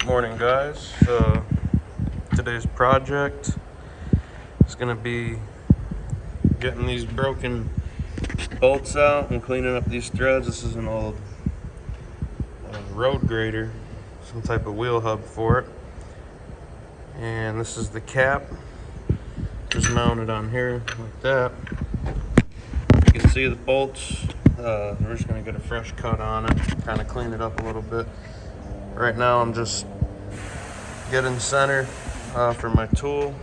Morning, guys. Today's project is going to be getting these broken bolts out and cleaning up these threads. This is an old road grader, some type of wheel hub for it. And this is the cap, just mounted on here like that. You can see the bolts. We're just going to get a fresh cut on it, kind of clean it up a little bit. Right now I'm just getting center for my tool,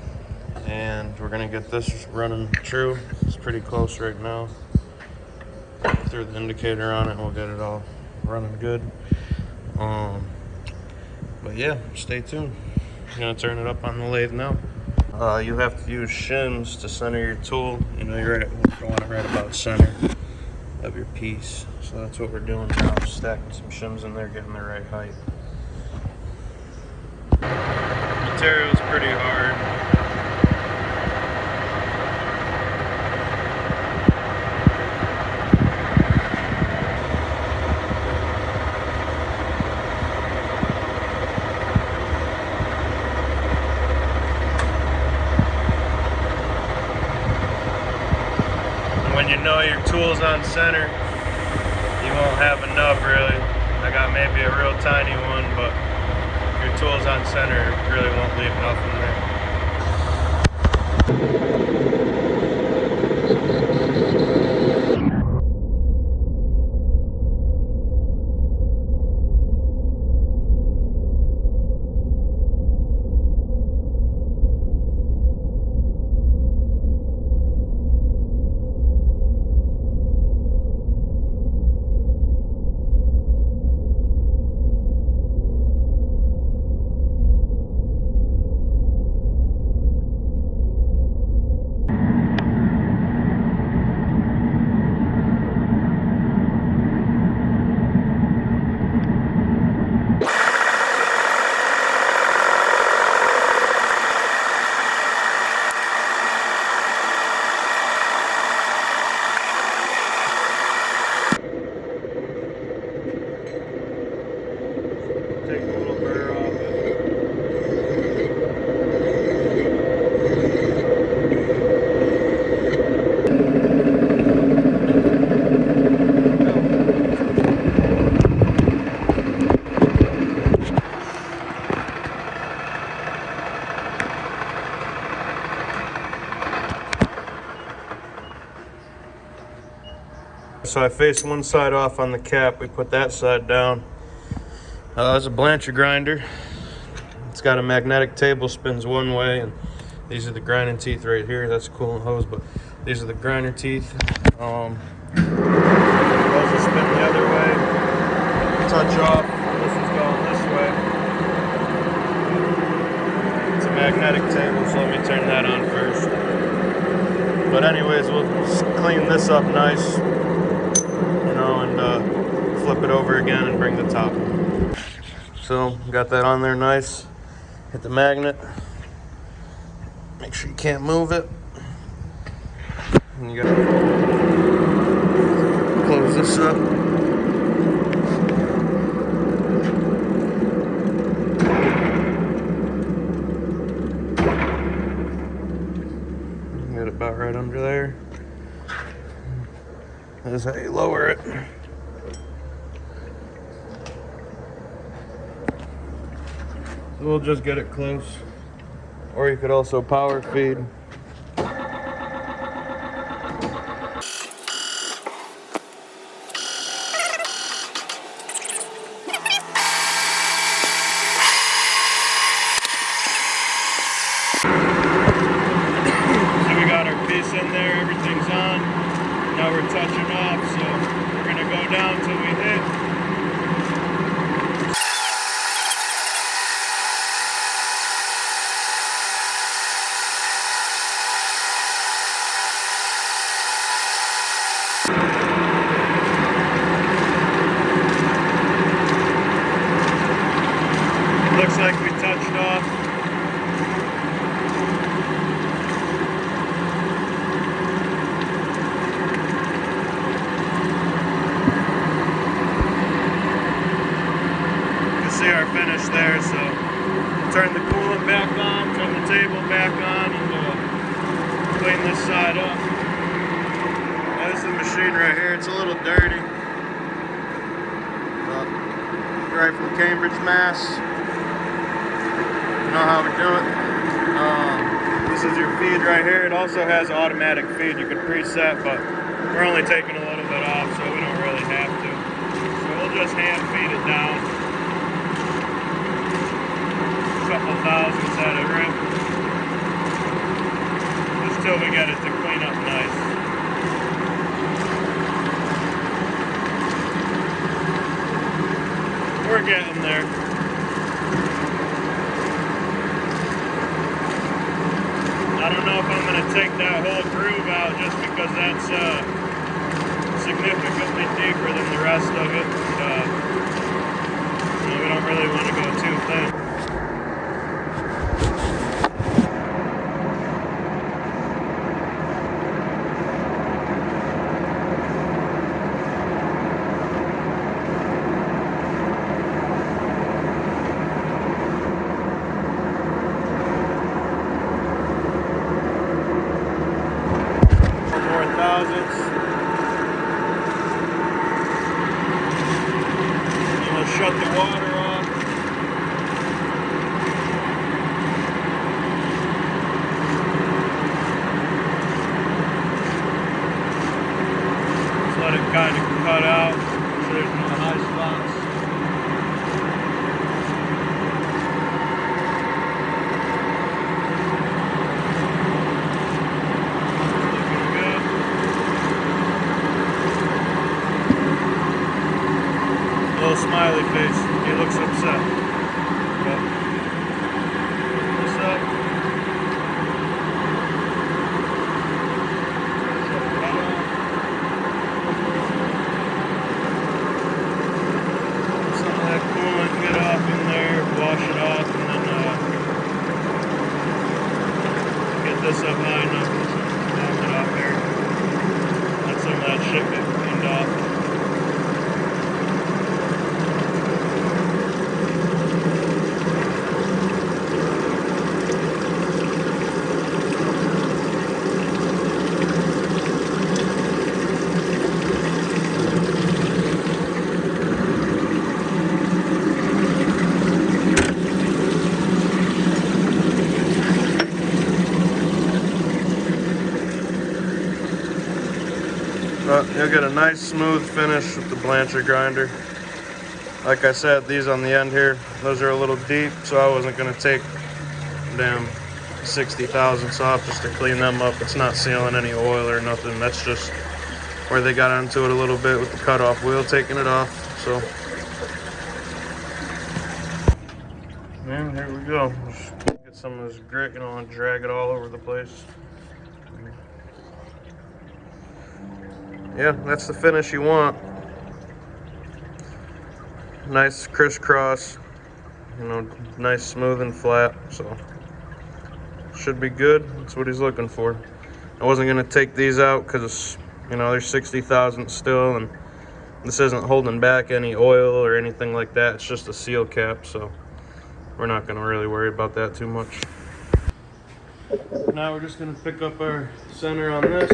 and we're going to get this running true. It's pretty close right now. Throw the indicator on it and we'll get it all running good. But yeah, stay tuned. I'm going to turn it up on the lathe now. You have to use shims to center your tool. You know, you want it right about center of your piece. So that's what we're doing now, stacking some shims in there, getting the right height. Material's pretty hard. And when you know your tool's on center, you won't have enough really. I got maybe a real tiny one, but your tool's on center, it really won't leave nothing there. Take a little burr off it. So I faced one side off on the cap. We put that side down. It's a Blancher grinder. It's got a magnetic table, spins one way, and these are the grinding teeth right here. That's a coolant hose, but these are the grinder teeth. Those will spin the other way, touch off. This is going this way. It's a magnetic table, so let me turn that on first. But anyways, we'll just clean this up nice, you know, and flip it over again and bring the top. So, got that on there nice. Hit the magnet. Make sure you can't move it. And you gotta close this up. Get it about right under there. That's how you lower it. We'll just get it close, or you could also power feed. So we got our piece in there, everything's on. Now we're touching off, so we're gonna go down till we hit. finish there, so turn the coolant back on, turn the table back on, and clean this side up. This is the machine right here. It's a little dirty. Right from Cambridge, Mass. You know how we do it. This is your feed right here. It also has automatic feed you can preset, but we're only taking a little bit off, so we don't really have to. So we'll just hand feed it down. A couple thousandths at a rip. Just till we get it to clean up nice. We're getting there. I don't know if I'm going to take that whole groove out just because that's significantly deeper than the rest of it. And, we don't really want to go too thin. Shut the water off. Just let it kind of cut out so there's no high spots. Smiley face. He looks upset. But what's up? Some of that coolant get off in there, wash it off, and then get this up high enough. Down it off there. Let some of that shit get cleaned off. You'll get a nice smooth finish with the blancher grinder. Like I said, these on the end here, those are a little deep, so I wasn't going to take damn 60 thousandths off just to clean them up. It's not sealing any oil or nothing. That's just where they got onto it a little bit with the cutoff wheel taking it off. So, man, here we go. Just get some of this grit, and drag it all over the place. Yeah, that's the finish you want. Nice crisscross, nice smooth and flat, so should be good. That's what he's looking for. I wasn't gonna take these out because there's 60 thousandths still, and this isn't holding back any oil or anything like that. It's just a seal cap, so we're not gonna really worry about that too much. Now we're just gonna pick up our center on this.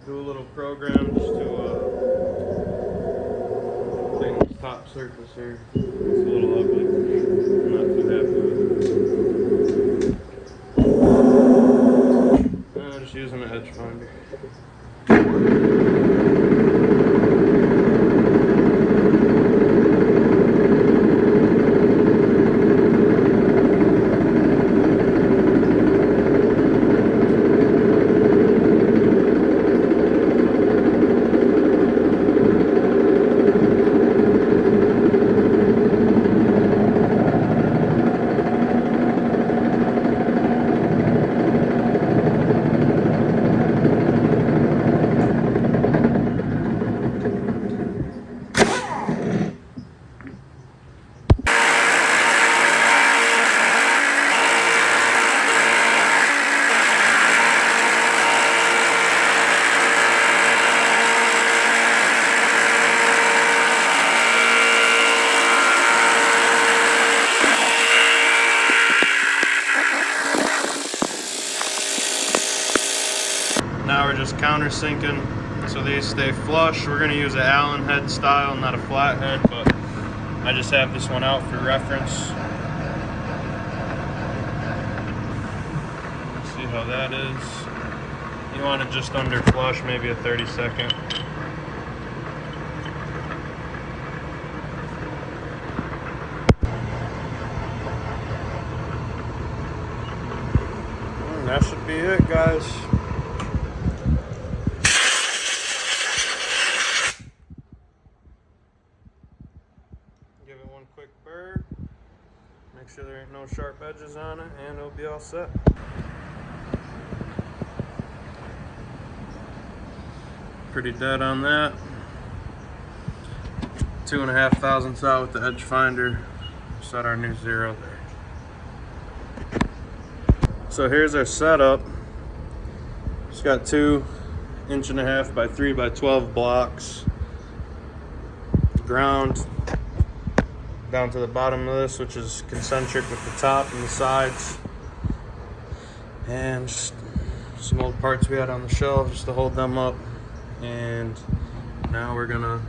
Do a little program just to clean this top surface here. It's a little ugly. I'm not too happy with it. Just using an edge finder. countersinking so they stay flush. We're going to use an Allen head style, not a flat head, but I just have this one out for reference. See how that is. You want it just under flush, maybe a 30-second. And that should be it, guys. Give it one quick burr. Make sure there ain't no sharp edges on it, and it'll be all set. Pretty dead on that. 2.5 thousandths out with the edge finder. Set our new 0 there. So here's our setup. It's got 2 1.5 by 3 by 12 blocks. Ground down to the bottom of this, which is concentric with the top and the sides. And just some old parts we had on the shelf just to hold them up. And now we're gonna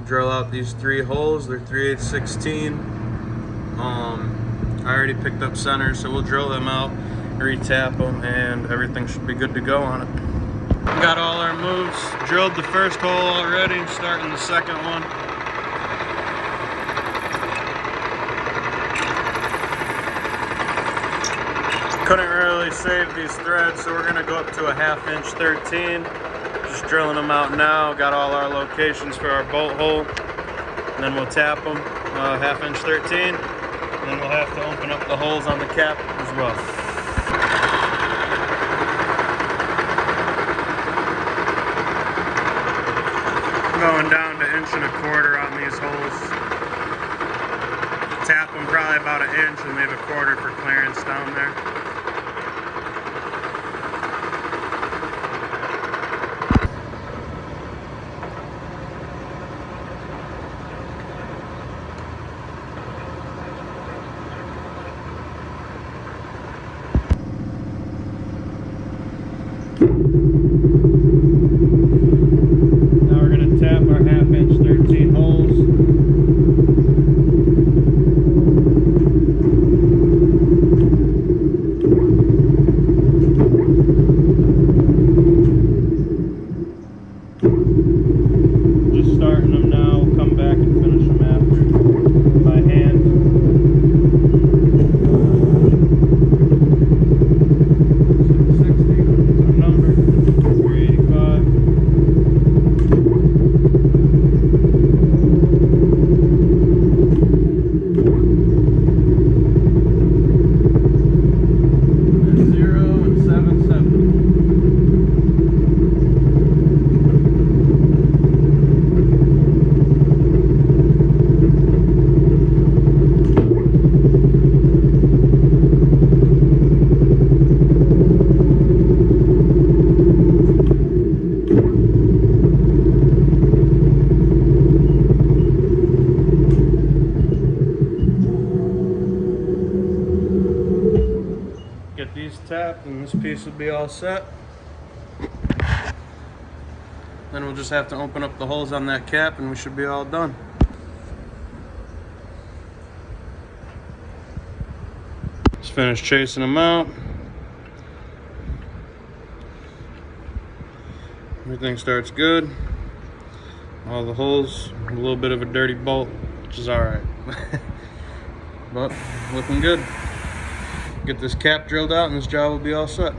drill out these 3 holes. They're 3/8 16. I already picked up centers, so we'll drill them out, re-tap them, and everything should be good to go on it. Got all our moves. Drilled the first hole already, starting the second one. Couldn't really save these threads, so we're gonna go up to a 1/2 inch 13. Just drilling them out now. Got all our locations for our bolt hole, and then we'll tap them 1/2 inch 13, and then we'll have to open up the holes on the cap as well. Going down to 1.25 inch on these holes. Tap them probably about 1 inch and leave 1/4 for clearance down there. Now we're going to tap our 1/2 inch 13 holes. Just starting them now, we'll come back and finish them after by hand. Get these tapped and this piece will be all set. Then we'll just have to open up the holes on that cap and we should be all done. Just finished chasing them out. Everything starts good. All the holes, a little bit of a dirty bolt, which is alright. But looking good. Get this cap drilled out and this job will be all set.